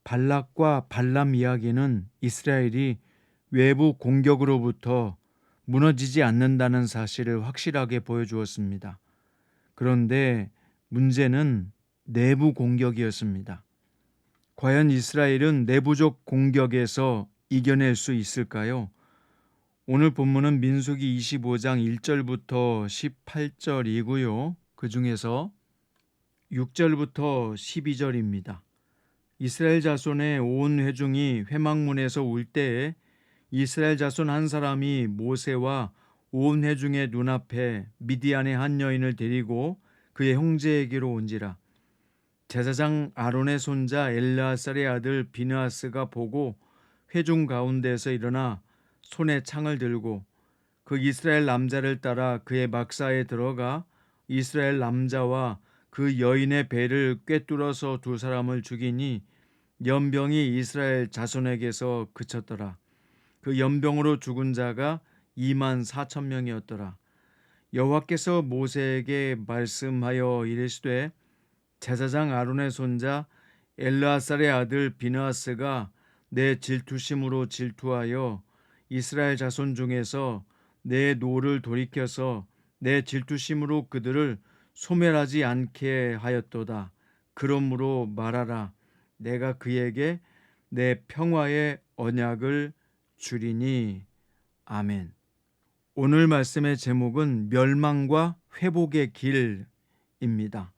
발락과 발람 이야기는 이스라엘이 외부 공격으로부터 무너지지 않는다는 사실을 확실하게 보여주었습니다. 그런데 문제는 내부 공격이었습니다. 과연 이스라엘은 내부적 공격에서 이겨낼 수 있을까요? 오늘 본문은 민수기 25장 1절부터 18절이고요. 그 중에서 6절부터 12절입니다. 이스라엘 자손의 온 회중이 회막문에서 울 때에 이스라엘 자손 한 사람이 모세와 온 회중의 눈앞에 미디안의 한 여인을 데리고 그의 형제에게로 온지라. 제사장 아론의 손자 엘르아살의 아들 비느하스가 보고 회중 가운데서 일어나 손에 창을 들고 그 이스라엘 남자를 따라 그의 막사에 들어가 이스라엘 남자와 그 여인의 배를 꿰뚫어서 두 사람을 죽이니 연병이 이스라엘 자손에게서 그쳤더라. 그 연병으로 죽은 자가 2만 4천 명이었더라. 여호와께서 모세에게 말씀하여 이르시되 제사장 아론의 손자 엘르아살의 아들 비느하스가 내 질투심으로 질투하여 이스라엘 자손 중에서 내 노를 돌이켜서 내 질투심으로 그들을 소멸하지 않게 하였도다. 그러므로 말하라. 내가 그에게 내 평화의 언약을 주리니. 아멘. 오늘 말씀의 제목은 멸망과 회복의 길입니다.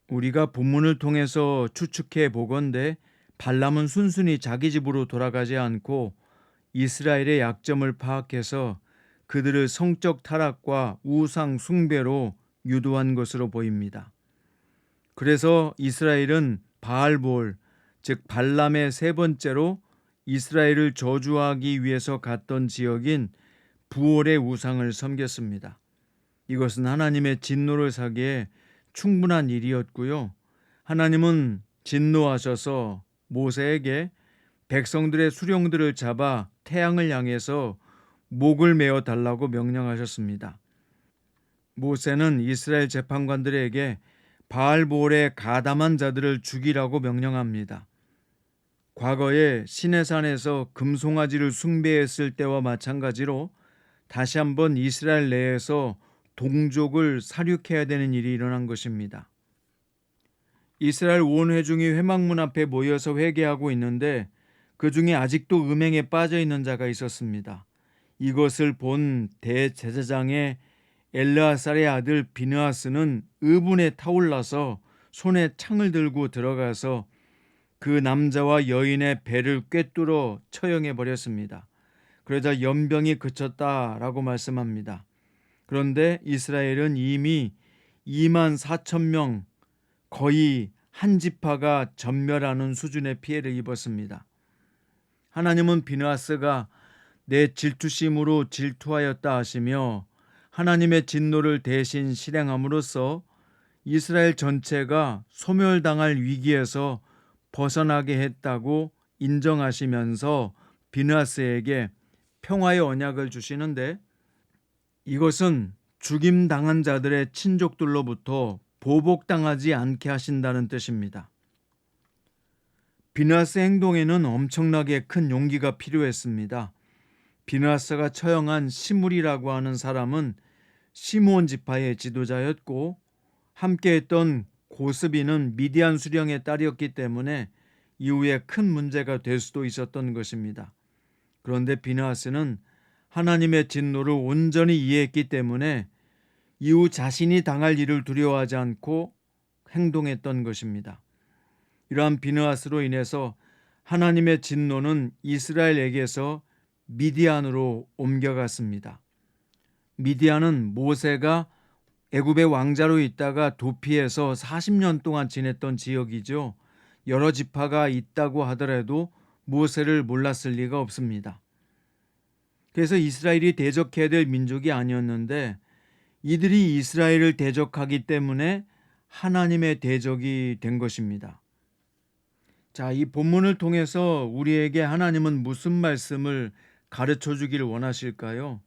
우리가 본문을 통해서 추측해 보건대 발람은 순순히 자기 집으로 돌아가지 않고 이스라엘의 약점을 파악해서 그들을 성적 타락과 우상 숭배로 유도한 것으로 보입니다. 그래서 이스라엘은 바알볼, 즉 발람의 세 번째로 이스라엘을 저주하기 위해서 갔던 지역인 부올의 우상을 섬겼습니다. 이것은 하나님의 진노를 사기에 충분한 일이었고요. 하나님은 진노하셔서 모세에게 백성들의 수령들을 잡아 태양을 향해서 목을 메어 달라고 명령하셨습니다. 모세는 이스라엘 재판관들에게 바알볼의 가담한 자들을 죽이라고 명령합니다. 과거에 시내산에서 금송아지를 숭배했을 때와 마찬가지로 다시 한번 이스라엘 내에서 동족을 살육해야 되는 일이 일어난 것입니다. 이스라엘 온 회중이 회막문 앞에 모여서 회개하고 있는데 그 중에 아직도 음행에 빠져 있는 자가 있었습니다. 이것을 본 대제사장의 엘르아살의 아들 비느하스는 의분에 타올라서 손에 창을 들고 들어가서 그 남자와 여인의 배를 꿰뚫어 처형해 버렸습니다. 그러자 연병이 그쳤다라고 말씀합니다. 그런데 이스라엘은 이미 2만 4천 명, 거의 한 지파가 전멸하는 수준의 피해를 입었습니다. 하나님은 비느하스가 내 질투심으로 질투하였다 하시며 하나님의 진노를 대신 실행함으로써 이스라엘 전체가 소멸당할 위기에서 벗어나게 했다고 인정하시면서 비느하스에게 평화의 언약을 주시는데, 이것은 죽임당한 자들의 친족들로부터 보복당하지 않게 하신다는 뜻입니다. 비느하스의 행동에는 엄청나게 큰 용기가 필요했습니다. 비느하스가 처형한 시므리라고 하는 사람은 시므온 지파의 지도자였고 함께했던 고스비는 미디안 수령의 딸이었기 때문에 이후에 큰 문제가 될 수도 있었던 것입니다. 그런데 비느하스는 하나님의 진노를 온전히 이해했기 때문에 이후 자신이 당할 일을 두려워하지 않고 행동했던 것입니다. 이러한 비느하스로 인해서 하나님의 진노는 이스라엘에게서 미디안으로 옮겨갔습니다. 미디안은 모세가 애굽의 왕자로 있다가 도피해서 40년 동안 지냈던 지역이죠. 여러 지파가 있다고 하더라도 모세를 몰랐을 리가 없습니다. 그래서 이스라엘이 대적해야 될 민족이 아니었는데 이들이 이스라엘을 대적하기 때문에 하나님의 대적이 된 것입니다. 자, 이 본문을 통해서 우리에게 하나님은 무슨 말씀을 가르쳐 주기를 원하실까요?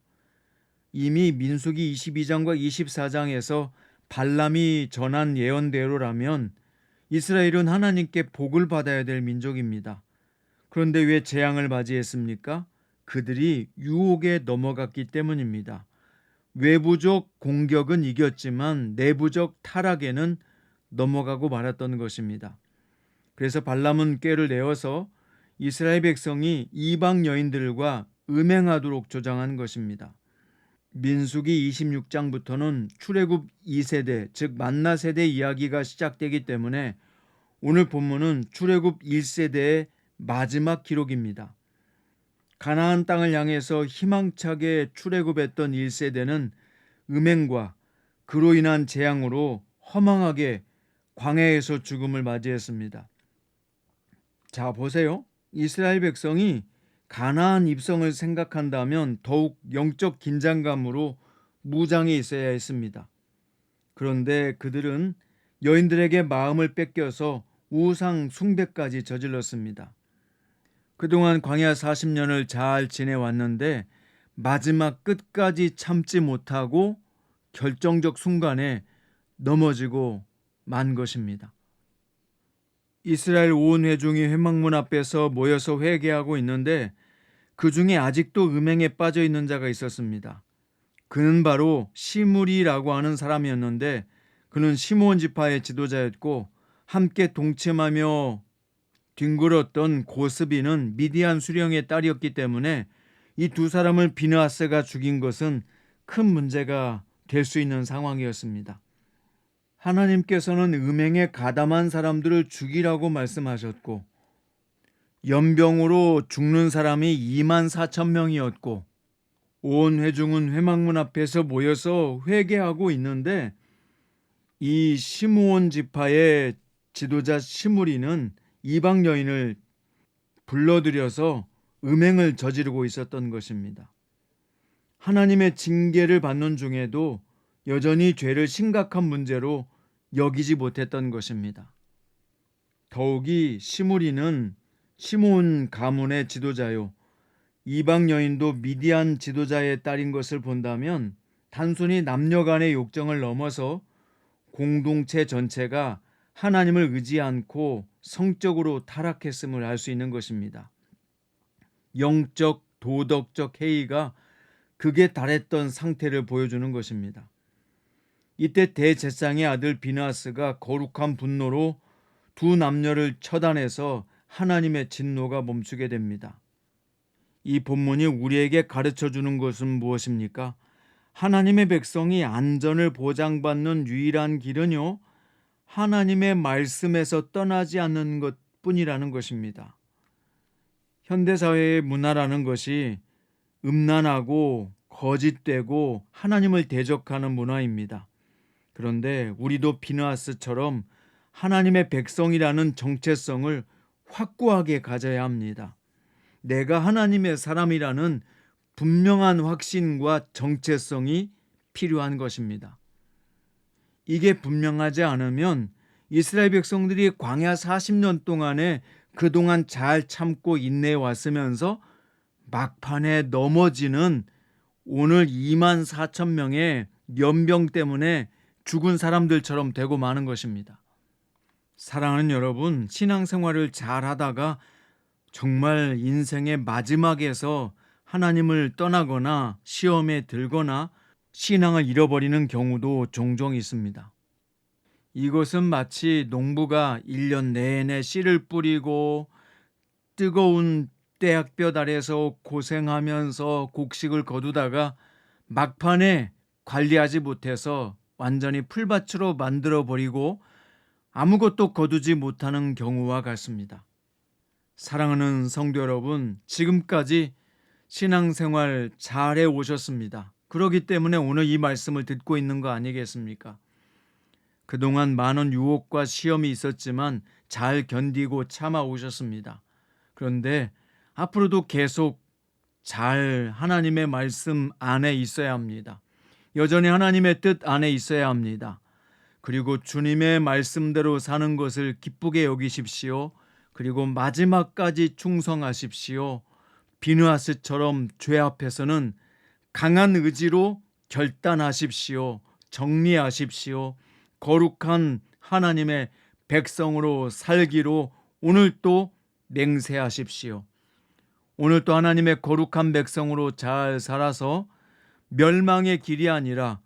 이미 민수기 22장과 24장에서 발람이 전한 예언대로라면 이스라엘은 하나님께 복을 받아야 될 민족입니다. 그런데 왜 재앙을 맞이했습니까? 그들이 유혹에 넘어갔기 때문입니다. 외부적 공격은 이겼지만 내부적 타락에는 넘어가고 말았던 것입니다. 그래서 발람은 꾀를 내어서 이스라엘 백성이 이방 여인들과 음행하도록 조장한 것입니다. 민수기 26장부터는 출애굽 2세대, 즉 만나 세대 이야기가 시작되기 때문에 오늘 본문은 출애굽 1세대의 마지막 기록입니다. 가나안 땅을 향해서 희망차게 출애굽했던 1세대는 음행과 그로 인한 재앙으로 허망하게 광야에서 죽음을 맞이했습니다. 자, 보세요. 이스라엘 백성이 가나안 입성을 생각한다면 더욱 영적 긴장감으로 무장해 있어야 했습니다. 그런데 그들은 여인들에게 마음을 뺏겨서 우상 숭배까지 저질렀습니다. 그동안 광야 40년을 잘 지내왔는데 마지막 끝까지 참지 못하고 결정적 순간에 넘어지고 만 것입니다. 이스라엘 온 회중이 회막문 앞에서 모여서 회개하고 있는데 그 중에 아직도 음행에 빠져 있는 자가 있었습니다. 그는 바로 시므리라고 하는 사람이었는데 그는 시므온 지파의 지도자였고 함께 동침하며 뒹굴었던 고스비는 미디안 수령의 딸이었기 때문에 이 두 사람을 비느하스가 죽인 것은 큰 문제가 될 수 있는 상황이었습니다. 하나님께서는 음행에 가담한 사람들을 죽이라고 말씀하셨고 연병으로 죽는 사람이 2만 4천 명이었고 온 회중은 회막문 앞에서 모여서 회개하고 있는데 이 시므온 지파의 지도자 시므리는 이방 여인을 불러들여서 음행을 저지르고 있었던 것입니다. 하나님의 징계를 받는 중에도 여전히 죄를 심각한 문제로 여기지 못했던 것입니다. 더욱이 시므리는 시므온 가문의 지도자요, 이방 여인도 미디안 지도자의 딸인 것을 본다면 단순히 남녀 간의 욕정을 넘어서 공동체 전체가 하나님을 의지 않고 성적으로 타락했음을 알 수 있는 것입니다. 영적, 도덕적 해이가 극에 달했던 상태를 보여주는 것입니다. 이때 대제사장의 아들 비느하스가 거룩한 분노로 두 남녀를 처단해서 하나님의 진노가 멈추게 됩니다. 이 본문이 우리에게 가르쳐 주는 것은 무엇입니까? 하나님의 백성이 안전을 보장받는 유일한 길은요, 하나님의 말씀에서 떠나지 않는 것뿐이라는 것입니다. 현대사회의 문화라는 것이 음란하고 거짓되고 하나님을 대적하는 문화입니다. 그런데 우리도 비느하스처럼 하나님의 백성이라는 정체성을 확고하게 가져야 합니다. 내가 하나님의 사람이라는 분명한 확신과 정체성이 필요한 것입니다. 이게 분명하지 않으면 이스라엘 백성들이 광야 40년 동안에 그동안 잘 참고 인내해 왔으면서 막판에 넘어지는 오늘 2만 4천 명의 연병 때문에 죽은 사람들처럼 되고 마는 것입니다. 사랑하는 여러분, 신앙생활을 잘 하다가 정말 인생의 마지막에서 하나님을 떠나거나 시험에 들거나 신앙을 잃어버리는 경우도 종종 있습니다. 이것은 마치 농부가 1년 내내 씨를 뿌리고 뜨거운 떼약볕 아래서 고생하면서 곡식을 거두다가 막판에 관리하지 못해서 완전히 풀밭으로 만들어버리고 아무것도 거두지 못하는 경우와 같습니다. 사랑하는 성도 여러분, 지금까지 신앙생활 잘해 오셨습니다. 그렇기 때문에 오늘 이 말씀을 듣고 있는 거 아니겠습니까? 그동안 많은 유혹과 시험이 있었지만 잘 견디고 참아 오셨습니다. 그런데 앞으로도 계속 잘 하나님의 말씀 안에 있어야 합니다. 여전히 하나님의 뜻 안에 있어야 합니다. 그리고 주님의 말씀대로 사는 것을 기쁘게 여기십시오. 그리고 마지막까지 충성하십시오. 비느하스처럼 죄 앞에서는 강한 의지로 결단하십시오. 정리하십시오. 거룩한 하나님의 백성으로 살기로 오늘 또 맹세하십시오. 오늘 또 하나님의 거룩한 백성으로 잘 살아서 멸망의 길이 아니라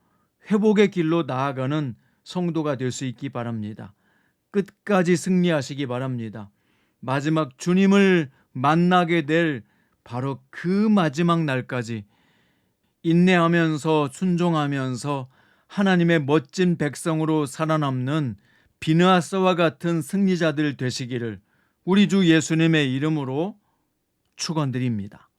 회복의 길로 나아가는 성도가 될 수 있기 바랍니다. 끝까지 승리하시기 바랍니다. 마지막 주님을 만나게 될 바로 그 마지막 날까지 인내하면서 순종하면서 하나님의 멋진 백성으로 살아남는 비느하스와 같은 승리자들 되시기를 우리 주 예수님의 이름으로 축원드립니다.